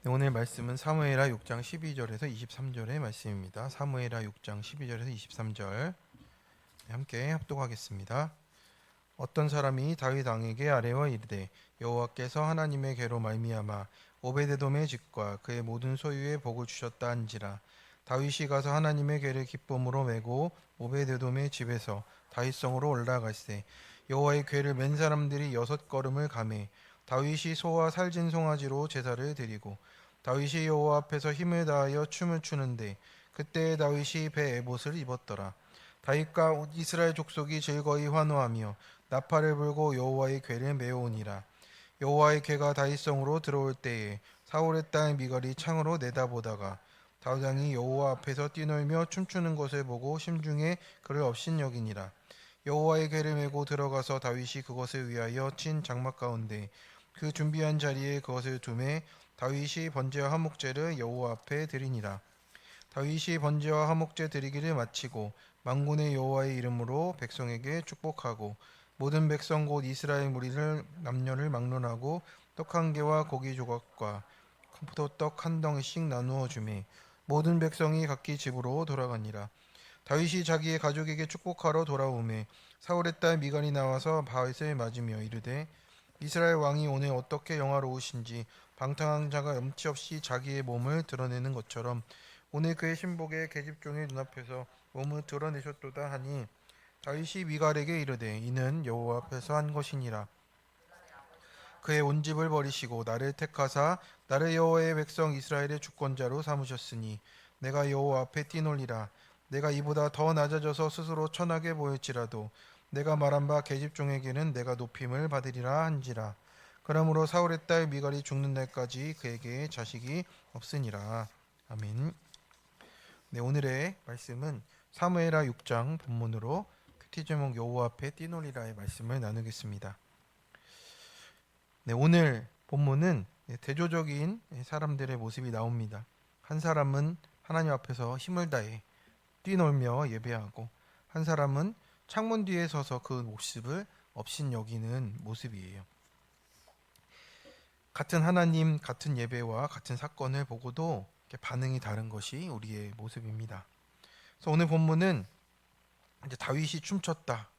네, 오늘 말씀은 사무엘하 6장 12절에서 23절의 말씀입니다. 사무엘하 6장 12절에서 23절 함께 합독하겠습니다. 어떤 사람이 다윗 왕에게 아뢰어 이르되 여호와께서 하나님의 괴로 말미암아 오베데돔의 집과 그의 모든 소유에 복을 주셨다 한지라. 다윗이 가서 하나님의 괴를 기쁨으로 메고 오베데돔의 집에서 다윗성으로 올라갈새 여호와의 괴를 맨 사람들이 6걸음을 가매 다윗이 소와 살진 송아지로 제사를 드리고 다윗이 여호와 앞에서 힘을 다하여 춤을 추는데 그때 다윗이 배 에봇을 입었더라. 다윗과 이스라엘 족속이 즐거이 환호하며 나팔을 불고 여호와의 궤를 메어오니라. 여호와의 궤가 다윗성으로 들어올 때에 사울의 딸 미갈이 창으로 내다보다가 다윗 왕이 여호와 앞에서 뛰놀며 춤추는 것을 보고 심중에 그를 업신여기니라. 여호와의 궤를 메고 들어가서 다윗이 그것을 위하여 친 장막 가운데 그 준비한 자리에 그것을 두매 다윗이 번제와 화목제를 여호와 앞에 드리니라. 다윗이 번제와 화목제 드리기를 마치고 만군의 여호와의 이름으로 백성에게 축복하고 모든 백성 곧 이스라엘 무리를 남녀를 막론하고 떡 한 개와 고기 조각과 포도떡 한 덩이씩 나누어 주매 모든 백성이 각기 집으로 돌아가니라. 다윗이 자기의 가족에게 축복하러 돌아오매 사울의 딸 미갈이 나와서 다윗을 맞으며 이르되 이스라엘 왕이 오늘 어떻게 영화로우신지 방탕한 자가 염치 없이 자기의 몸을 드러내는 것처럼 오늘 그의 신복의 계집종의 눈앞에서 몸을 드러내셨도다 하니 다윗이 미갈에게 이르되 이는 여호와 앞에서 한 것이니라. 그의 온 집을 버리시고 나를 택하사 나를 여호와의 백성 이스라엘의 주권자로 삼으셨으니 내가 여호와 앞에 뛰놀리라. 내가 이보다 더 낮아져서 스스로 천하게 보일지라도 내가 말한 바 계집종에게는 내가 높임을 받으리라 한지라. 그러므로 사울의 딸 미갈이 죽는 날까지 그에게 자식이 없으니라. 아멘. 네, 오늘의 말씀은 사무엘하 6장 본문으로 큐티 제목 여호와 앞에 뛰놀리라의 말씀을 나누겠습니다. 네, 오늘 본문은 대조적인 사람들의 모습이 나옵니다. 한 사람은 하나님 앞에서 힘을 다해 뛰놀며 예배하고 한 사람은 창문 뒤에 서서 그 모습을 업신여기는 모습이에요. 같은 하나님, 같은 예배와 같은 사건을 보고도 반응이 다른 것이 우리의 모습입니다. 그래서 오늘 본문은 이제 다윗이 춤췄다.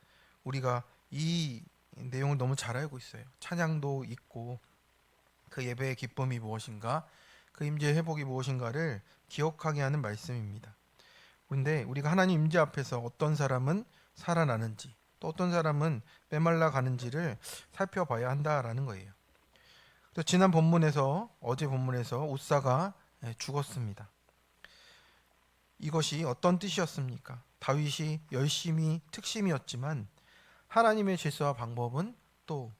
우리가 이 내용을 너무 잘 알고 있어요. 찬양도 있고 그 예배의 기쁨이 무엇인가, 그 임재의 회복이 무엇인가를 기억하게 하는 말씀입니다. 그런데 우리가 하나님 임재 앞에서 어떤 사람은 살아나는지 또 어떤 사람은 메말라 가는지를 살펴봐야 한다라는 거예요. 또 지난 본문에서 어제 본문에서 웃사가 죽었습니다. 이것이 어떤 뜻이었습니까? 다윗이 열심히 특심이었지만 하나님의 질서와 방법은 또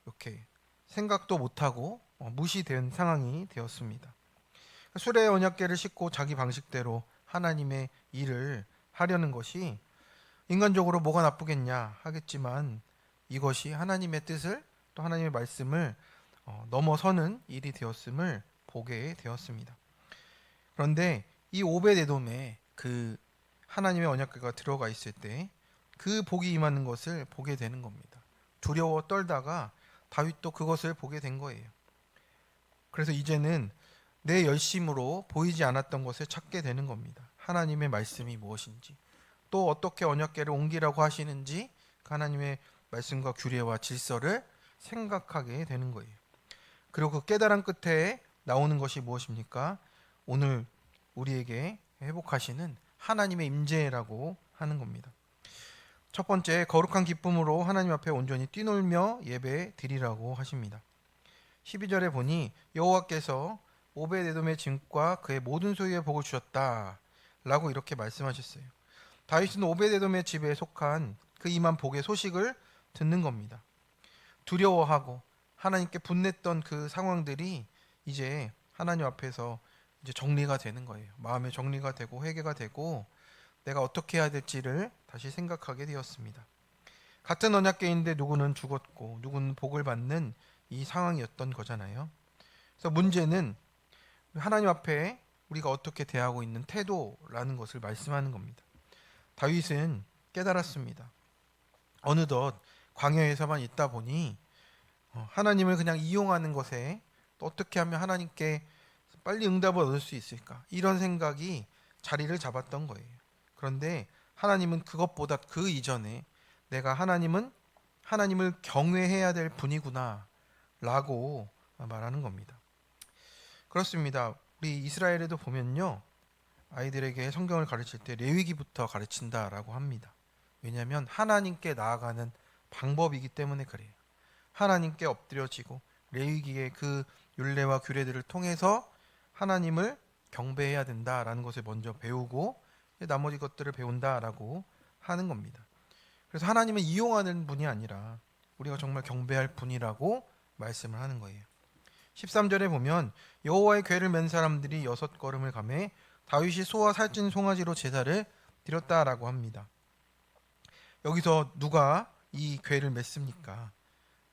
이렇게 생각도 못하고 무시된 상황이 되었습니다. 수레의 언약궤를 싣고 자기 방식대로 하나님의 일을 하려는 것이 인간적으로 뭐가 나쁘겠냐 하겠지만 이것이 하나님의 뜻을 또 하나님의 말씀을 넘어서는 일이 되었음을 보게 되었습니다. 그런데 이 오베데돔에 그 하나님의 언약궤가 들어가 있을 때 그 복이 임하는 것을 보게 되는 겁니다. 두려워 떨다가 다윗도 그것을 보게 된 거예요. 그래서 이제는 내 열심으로 보이지 않았던 것을 찾게 되는 겁니다. 하나님의 말씀이 무엇인지, 또 어떻게 언약궤를 옮기라고 하시는지 그 하나님의 말씀과 규례와 질서를 생각하게 되는 거예요. 그리고 그 깨달음 끝에 나오는 것이 무엇입니까? 오늘 우리에게 회복하시는 하나님의 임재라고 하는 겁니다. 첫 번째, 거룩한 기쁨으로 하나님 앞에 온전히 뛰놀며 예배 드리라고 하십니다. 12절에 보니 여호와께서 오베데돔의 짐과 그의 모든 소유에 복을 주셨다 라고 이렇게 말씀하셨어요. 다윗은 오베데돔의 집에 속한 그 임한 복의 소식을 듣는 겁니다. 두려워하고 하나님께 분냈던 그 상황들이 이제 하나님 앞에서 이제 정리가 되는 거예요. 마음의 정리가 되고 회개가 되고 내가 어떻게 해야 될지를 다시 생각하게 되었습니다. 같은 언약궤인데 누구는 죽었고 누구는 복을 받는 이 상황이었던 거잖아요. 그래서 문제는 하나님 앞에 우리가 어떻게 대하고 있는 태도라는 것을 말씀하는 겁니다. 다윗은 깨달았습니다. 어느덧 광야에서만 있다 보니 하나님을 그냥 이용하는 것에 또 어떻게 하면 하나님께 빨리 응답을 얻을 수 있을까? 이런 생각이 자리를 잡았던 거예요. 그런데 하나님은 그것보다 그 이전에 내가 하나님을 경외해야 될 분이구나 라고 말하는 겁니다. 그렇습니다. 우리 이스라엘에도 보면요, 아이들에게 성경을 가르칠 때 레위기부터 가르친다라고 합니다. 왜냐하면 하나님께 나아가는 방법이기 때문에 그래요. 하나님께 엎드려지고 레위기의 그 율례와 규례들을 통해서 하나님을 경배해야 된다라는 것을 먼저 배우고 나머지 것들을 배운다라고 하는 겁니다. 그래서 하나님을 이용하는 분이 아니라 우리가 정말 경배할 분이라고 말씀을 하는 거예요. 13절에 보면 여호와의 궤를 맨 사람들이 6걸음을 가매 다윗이 소와 살찐 송아지로 제사를 드렸다라고 합니다. 여기서 누가 이 궤를 맸습니까?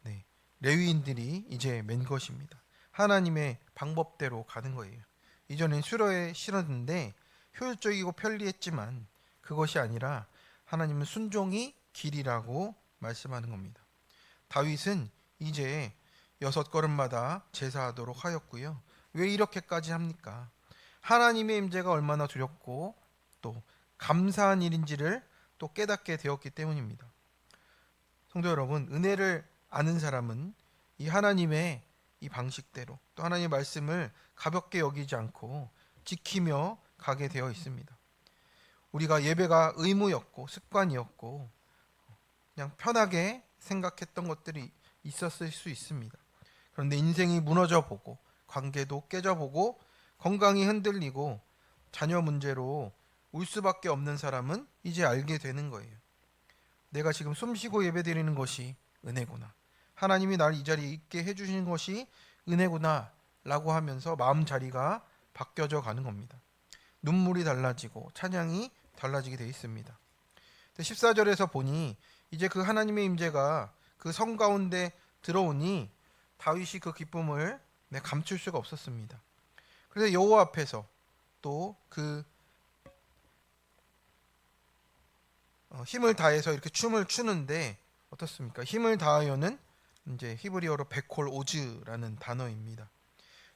네, 레위인들이 이제 맨 것입니다. 하나님의 방법대로 가는 거예요. 이전엔 수레에 실었는데 효율적이고 편리했지만 그것이 아니라 하나님은 순종이 길이라고 말씀하는 겁니다. 다윗은 이제 6걸음마다 제사하도록 하였고요. 왜 이렇게까지 합니까? 하나님의 임재가 얼마나 두렵고 또 감사한 일인지를 또 깨닫게 되었기 때문입니다. 성도 여러분, 은혜를 아는 사람은 이 하나님의 이 방식대로 또 하나님의 말씀을 가볍게 여기지 않고 지키며 가게 되어 있습니다. 우리가 예배가 의무였고 습관이었고 그냥 편하게 생각했던 것들이 있었을 수 있습니다. 그런데 인생이 무너져 보고 관계도 깨져 보고 건강이 흔들리고 자녀 문제로 울 수밖에 없는 사람은 이제 알게 되는 거예요. 내가 지금 숨쉬고 예배드리는 것이 은혜구나. 하나님이 날 이 자리에 있게 해주신 것이 은혜구나 라고 하면서 마음 자리가 바뀌어져 가는 겁니다. 눈물이 달라지고 찬양이 달라지게 되어 있습니다. 14절에서 보니 이제 그 하나님의 임재가 그 성 가운데 들어오니 다윗이 그 기쁨을 감출 수가 없었습니다. 그래서 여호와 앞에서 또 그 힘을 다해서 이렇게 춤을 추는데 어떻습니까? 힘을 다하여는 이제 히브리어로 베콜 오즈라는 단어입니다.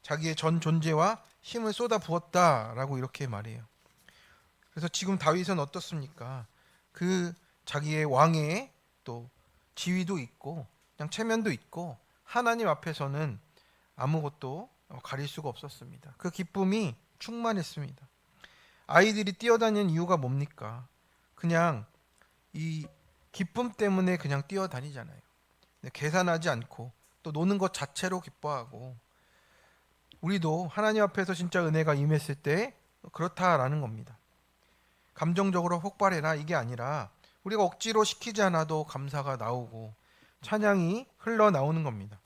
자기의 전 존재와 힘을 쏟아 부었다라고 이렇게 말해요. 그래서 지금 다윗은 어떻습니까? 그 자기의 왕의 또 지위도 있고 그냥 체면도 있고 하나님 앞에서는 아무것도 가릴 수가 없었습니다. 그 기쁨이 충만했습니다. 아이들이 뛰어다니는 이유가 뭡니까? 그냥 이 기쁨 때문에 그냥 뛰어다니잖아요. 계산하지 않고 또 노는 것 자체로 기뻐하고 우리도 하나님 앞에서 진짜 은혜가 임했을 때 그렇다라는 겁니다. 감정적으로 폭발해라 이게 아니라 우리가 억지로 시키지 않아도 감사가 나오고 찬양이 흘러나오는 겁니다.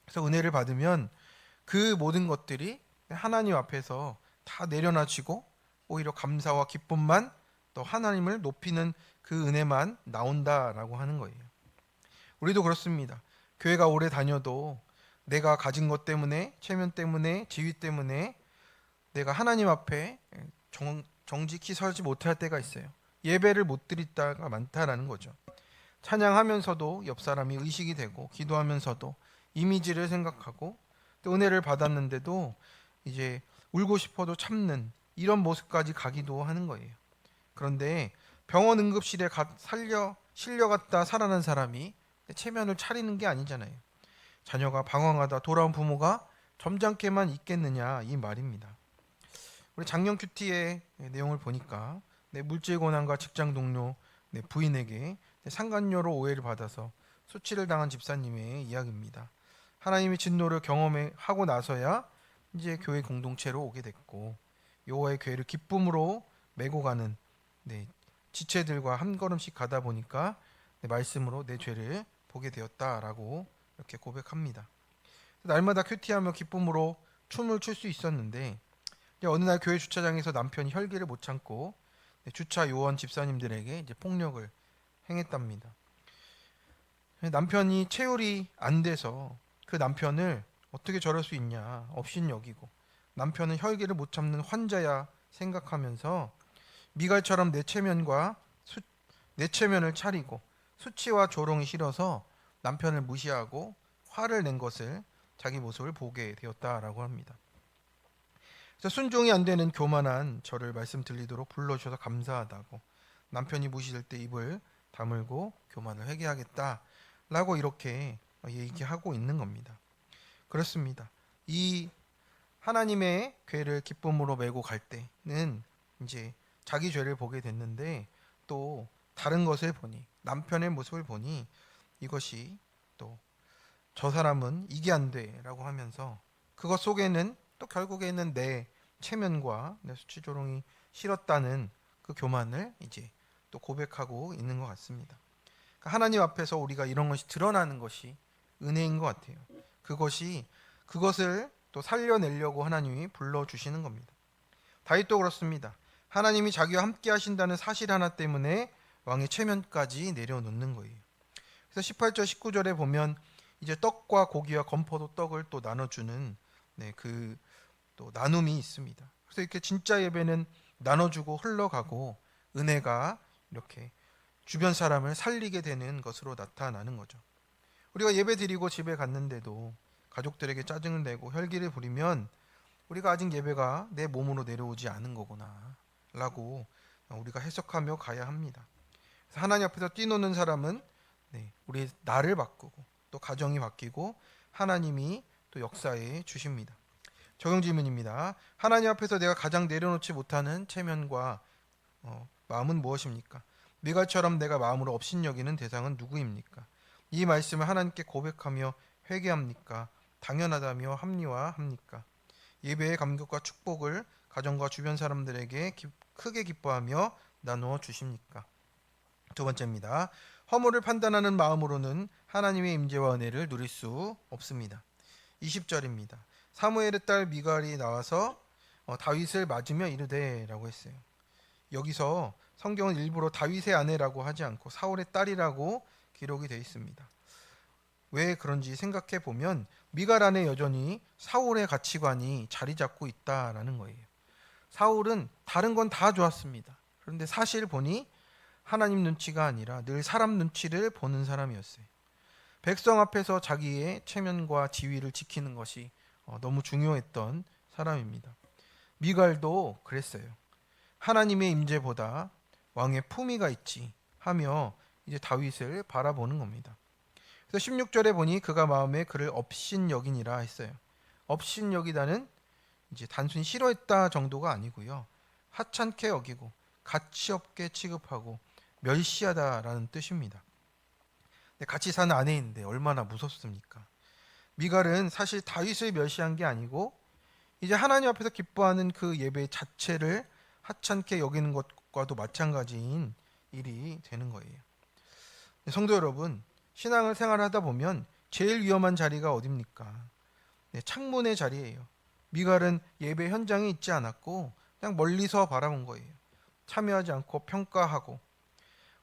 그래서 은혜를 받으면 그 모든 것들이 하나님 앞에서 다 내려놔지고 오히려 감사와 기쁨만 또 하나님을 높이는 그 은혜만 나온다라고 하는 거예요. 우리도 그렇습니다. 교회가 오래 다녀도 내가 가진 것 때문에 체면 때문에 지위 때문에 내가 하나님 앞에 정직히 서지 못할 때가 있어요. 예배를 못 드릴 때가 많다라는 거죠. 찬양하면서도 옆 사람이 의식이 되고 기도하면서도 이미지를 생각하고 또 은혜를 받았는데도 이제 울고 싶어도 참는 이런 모습까지 가기도 하는 거예요. 그런데 병원 응급실에 실려갔다 살아난 사람이 체면을 차리는 게 아니잖아요. 자녀가 방황하다 돌아온 부모가 점잖게만 있겠느냐 이 말입니다. 우리 작년 큐티의 내용을 보니까 물질 고난과 직장 동료 부인에게 상간녀로 오해를 받아서 수치를 당한 집사님의 이야기입니다. 하나님의 진노를 경험하고 나서야 이제 교회 공동체로 오게 됐고 여호와의 교회를 기쁨으로 메고 가는 지체들과 한 걸음씩 가다 보니까 말씀으로 내 죄를 보게 되었다라고 이렇게 고백합니다. 날마다 큐티하며 기쁨으로 춤을 출 수 있었는데 어느 날 교회 주차장에서 남편이 혈기를 못 참고 주차 요원 집사님들에게 이제 폭력을 행했답니다. 남편이 체율이 안 돼서 그 남편을 어떻게 저럴 수 있냐 업신여기고 남편은 혈기를 못 참는 환자야 생각하면서 미갈처럼 내 체면을 차리고 수치와 조롱이 싫어서 남편을 무시하고 화를 낸 것을 자기 모습을 보게 되었다라고 합니다. 그래서 순종이 안 되는 교만한 저를 말씀 들리도록 불러주셔서 감사하다고, 남편이 무시될 때 입을 다물고 교만을 회개하겠다라고 이렇게 얘기하고 있는 겁니다. 그렇습니다. 이 하나님의 괴를 기쁨으로 메고 갈 때는 이제 자기 죄를 보게 됐는데, 또 다른 것을 보니, 남편의 모습을 보니 이것이 또 저 사람은 이게 안 돼라고 하면서 그것 속에는 또 결국에는 내 체면과 내 수치조롱이 싫었다는 그 교만을 이제 또 고백하고 있는 것 같습니다. 그러니까 하나님 앞에서 우리가 이런 것이 드러나는 것이 은혜인 것 같아요. 그것을 또 살려내려고 하나님이 불러주시는 겁니다. 다윗도 그렇습니다. 하나님이 자기와 함께 하신다는 사실 하나 때문에 왕의 체면까지 내려놓는 거예요. 그래서 18절 19절에 보면 이제 떡과 고기와 건포도 떡을 또 나눠주는 그 또 나눔이 있습니다. 그래서 이렇게 진짜 예배는 나눠주고 흘러가고 은혜가 이렇게 주변 사람을 살리게 되는 것으로 나타나는 거죠. 우리가 예배 드리고 집에 갔는데도 가족들에게 짜증을 내고 혈기를 부리면 우리가 아직 예배가 내 몸으로 내려오지 않은 거구나 라고 우리가 해석하며 가야 합니다. 그래서 하나님 앞에서 뛰노는 사람은 우리 나를 바꾸고 또 가정이 바뀌고 하나님이 또 역사해 주십니다. 적용 질문입니다. 하나님 앞에서 내가 가장 내려놓지 못하는 체면과 마음은 무엇입니까? 미갈처럼 내가 마음으로 업신여기는 대상은 누구입니까? 이 말씀을 하나님께 고백하며 회개합니까? 당연하다며 합리화합니까? 예배의 감격과 축복을 가정과 주변 사람들에게 크게 기뻐하며 나누어 주십니까? 두 번째입니다. 허물을 판단하는 마음으로는 하나님의 임재와 은혜를 누릴 수 없습니다. 20절입니다. 사무엘의 딸 미갈이 나와서 다윗을 맞으며 이르되라고 했어요. 여기서 성경은 일부러 다윗의 아내라고 하지 않고 사울의 딸이라고 기록이 되어 있습니다. 왜 그런지 생각해 보면 미갈 안에 여전히 사울의 가치관이 자리 잡고 있다라는 거예요. 사울은 다른 건 다 좋았습니다. 그런데 사실 보니 하나님 눈치가 아니라 늘 사람 눈치를 보는 사람이었어요. 백성 앞에서 자기의 체면과 지위를 지키는 것이 너무 중요했던 사람입니다. 미갈도 그랬어요. 하나님의 임재보다 왕의 품위가 있지 하며 이제 다윗을 바라보는 겁니다. 그래서 16절에 보니 그가 마음에 그를 업신여기니라 했어요. 업신여기다는 이제 단순히 싫어했다 정도가 아니고요. 하찮게 여기고 가치 없게 취급하고 멸시하다라는 뜻입니다. 같이 사는 아내인데 얼마나 무섭습니까? 미갈은 사실 다윗을 멸시한 게 아니고 이제 하나님 앞에서 기뻐하는 그 예배 자체를 하찮게 여기는 것과도 마찬가지인 일이 되는 거예요. 성도 여러분, 신앙을 생활하다 보면 제일 위험한 자리가 어딥니까? 창문의 자리예요. 미갈은 예배 현장에 있지 않았고 그냥 멀리서 바라본 거예요. 참여하지 않고 평가하고,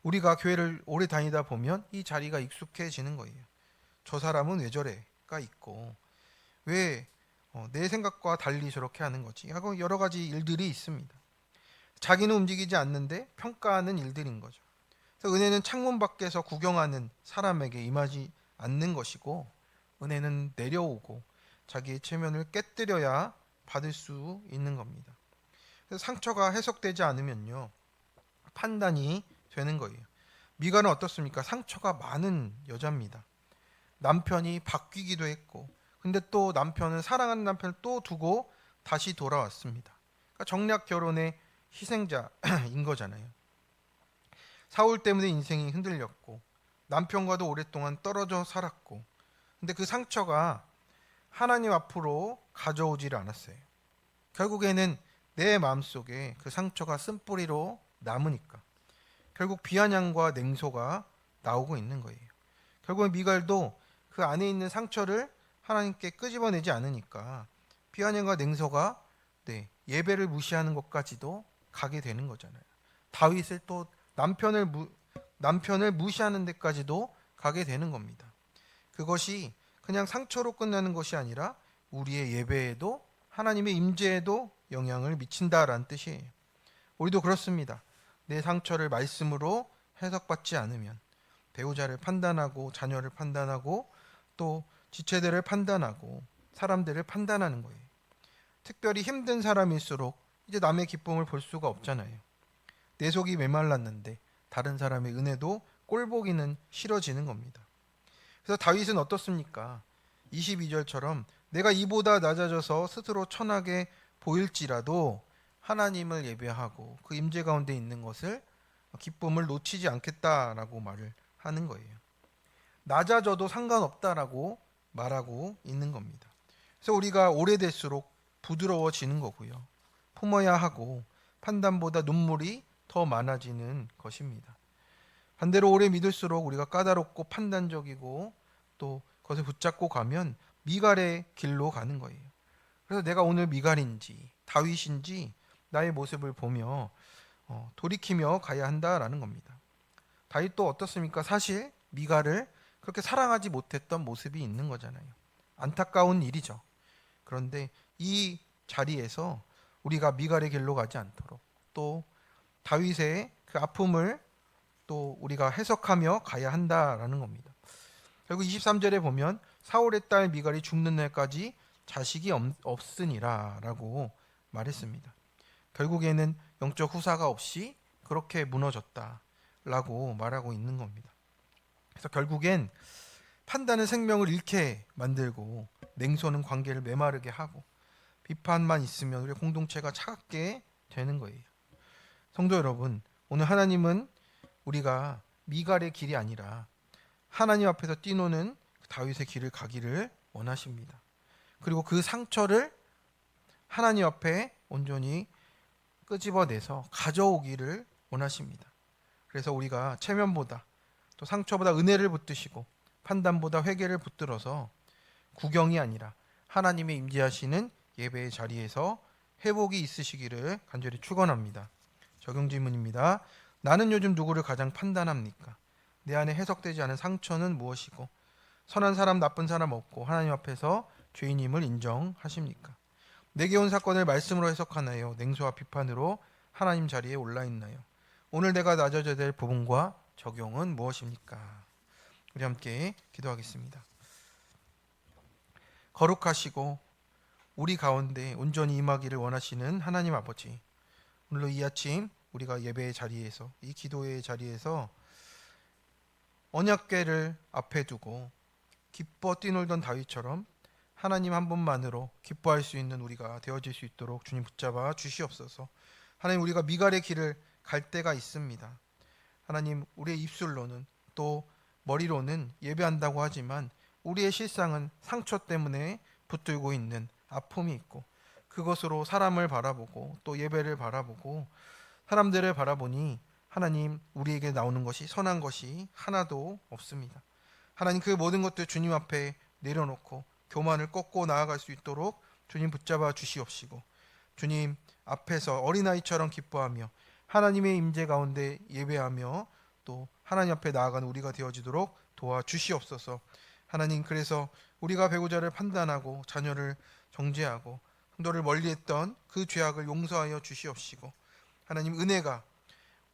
우리가 교회를 오래 다니다 보면 이 자리가 익숙해지는 거예요. 저 사람은 왜 저래가 있고 왜 내 생각과 달리 저렇게 하는 거지 하고 여러 가지 일들이 있습니다. 자기는 움직이지 않는데 평가하는 일들인 거죠. 그래서 은혜는 창문 밖에서 구경하는 사람에게 임하지 않는 것이고, 은혜는 내려오고 자기의 체면을 깨뜨려야 받을 수 있는 겁니다. 그래서 상처가 해석되지 않으면요, 판단이 되는 거예요. 미갈은 어떻습니까? 상처가 많은 여자입니다. 남편이 바뀌기도 했고, 근데 또 남편은 사랑하는 남편을 또 두고 다시 돌아왔습니다. 그러니까 정략 결혼의 희생자인 거잖아요. 사울 때문에 인생이 흔들렸고 남편과도 오랫동안 떨어져 살았고, 근데 그 상처가 하나님 앞으로 가져오지를 않았어요. 결국에는 내 마음속에 그 상처가 쓴뿌리로 남으니까 결국 비아냥과 냉소가 나오고 있는 거예요. 결국 미갈도 그 안에 있는 상처를 하나님께 끄집어내지 않으니까 비아냥과 냉소가 예배를 무시하는 것까지도 가게 되는 거잖아요. 다윗을 또 남편을 무시하는 데까지도 가게 되는 겁니다. 그것이 그냥 상처로 끝나는 것이 아니라 우리의 예배에도 하나님의 임재에도 영향을 미친다라는 뜻이에요. 우리도 그렇습니다. 내 상처를 말씀으로 해석받지 않으면 배우자를 판단하고 자녀를 판단하고 또 지체들을 판단하고 사람들을 판단하는 거예요. 특별히 힘든 사람일수록 이제 남의 기쁨을 볼 수가 없잖아요. 내 속이 메말랐는데 다른 사람의 은혜도 꼴보기는 싫어지는 겁니다. 그래서 다윗은 어떻습니까? 22절처럼 내가 이보다 낮아져서 스스로 천하게 보일지라도 하나님을 예배하고 그 임재 가운데 있는 것을 기쁨을 놓치지 않겠다라고 말을 하는 거예요. 낮아져도 상관없다라고 말하고 있는 겁니다. 그래서 우리가 오래될수록 부드러워지는 거고요. 품어야 하고 판단보다 눈물이 더 많아지는 것입니다. 반대로 오래 믿을수록 우리가 까다롭고 판단적이고 또 그것을 붙잡고 가면 미갈의 길로 가는 거예요. 그래서 내가 오늘 미갈인지 다윗인지 나의 모습을 보며 돌이키며 가야 한다라는 겁니다. 다윗도 어떻습니까? 사실 미갈을 그렇게 사랑하지 못했던 모습이 있는 거잖아요. 안타까운 일이죠. 그런데 이 자리에서 우리가 미갈의 길로 가지 않도록 또 다윗의 그 아픔을 또 우리가 해석하며 가야 한다라는 겁니다. 결국 23절에 보면 사울의 딸 미갈이 죽는 날까지 자식이 없으니라라고 말했습니다. 결국에는 영적 후사가 없이 그렇게 무너졌다라고 말하고 있는 겁니다. 그래서 결국엔 판단은 생명을 잃게 만들고 냉소는 관계를 메마르게 하고 비판만 있으면 우리 공동체가 차갑게 되는 거예요. 성도 여러분, 오늘 하나님은 우리가 미갈의 길이 아니라 하나님 앞에서 뛰노는 다윗의 길을 가기를 원하십니다. 그리고 그 상처를 하나님 앞에 온전히 끄집어내서 가져오기를 원하십니다. 그래서 우리가 체면보다 또 상처보다 은혜를 붙드시고 판단보다 회개를 붙들어서 구경이 아니라 하나님의 임재하시는 예배의 자리에서 회복이 있으시기를 간절히 축원합니다. 적용 질문입니다. 나는 요즘 누구를 가장 판단합니까? 내 안에 해석되지 않은 상처는 무엇이고 선한 사람 나쁜 사람 없고 하나님 앞에서 죄인임을 인정하십니까? 내게 온 사건을 말씀으로 해석하나요? 냉소와 비판으로 하나님 자리에 올라 있나요? 오늘 내가 낮아져야 될 부분과 적용은 무엇입니까? 우리 함께 기도하겠습니다. 거룩하시고 우리 가운데 온전히 임하기를 원하시는 하나님 아버지, 오늘로 이 아침 우리가 예배의 자리에서 이 기도의 자리에서 언약궤를 앞에 두고 기뻐 뛰놀던 다윗처럼 하나님 한 분만으로 기뻐할 수 있는 우리가 되어질 수 있도록 주님 붙잡아 주시옵소서. 하나님, 우리가 미갈의 길을 갈 때가 있습니다. 하나님, 우리의 입술로는 또 머리로는 예배한다고 하지만 우리의 실상은 상처 때문에 붙들고 있는 아픔이 있고 그것으로 사람을 바라보고 또 예배를 바라보고 사람들을 바라보니 하나님, 우리에게 나오는 것이 선한 것이 하나도 없습니다. 하나님, 그 모든 것들 주님 앞에 내려놓고 교만을 꺾고 나아갈 수 있도록 주님 붙잡아 주시옵시고 주님 앞에서 어린아이처럼 기뻐하며 하나님의 임재 가운데 예배하며 또 하나님 앞에 나아가는 우리가 되어지도록 도와주시옵소서. 하나님, 그래서 우리가 배우자를 판단하고 자녀를 정죄하고 성도를 멀리했던 그 죄악을 용서하여 주시옵시고 하나님, 은혜가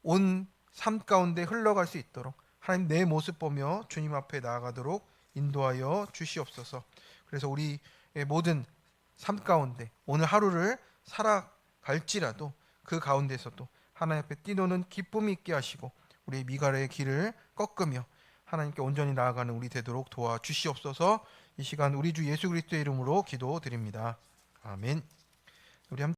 온 삶 가운데 흘러갈 수 있도록 하나님 내 모습 보며 주님 앞에 나아가도록 인도하여 주시옵소서. 그래서 우리의 모든 삶 가운데 오늘 하루를 살아갈지라도 그 가운데서도 하나님 앞에 뛰노는 기쁨이 있게 하시고 우리의 미갈의 길을 꺾으며 하나님께 온전히 나아가는 우리 되도록 도와주시옵소서. 이 시간 우리 주 예수 그리스도의 이름으로 기도드립니다. 아멘.